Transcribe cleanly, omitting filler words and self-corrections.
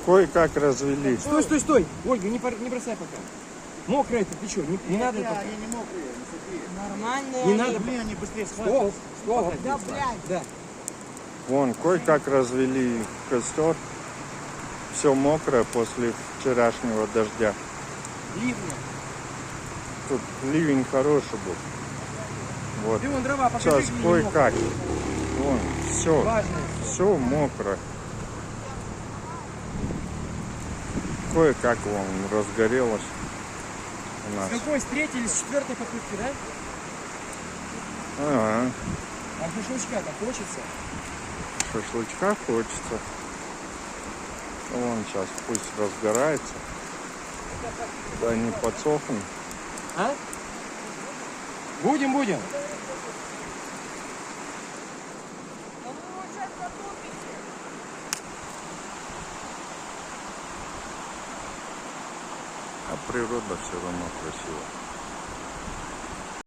Кое-как развели. Стой, стой, стой! Ольга, не бросай пока. Мокрая это, ты что, не надо это? Они не мокрые, не сухие. Нормальные. Не надо. Блин, они быстрее Стоп, схватят. стоп. Да, блядь. Да. Вон, кое-как развели костер. Все мокрое после вчерашнего дождя. Ливня. Тут ливень хороший был. Вот. Ты вон дрова покажи, Сейчас где не кое-как. мокрые. Вон, все. Важно. Все мокро. Кое-как вон разгорелось у нас. С какой? С третьей или с четвертой попытки, да? Ага. А шашлычка-то хочется? Шашлычка хочется. Вон сейчас пусть разгорается. Да не подсохнет. А? Будем. А природа все равно красивая.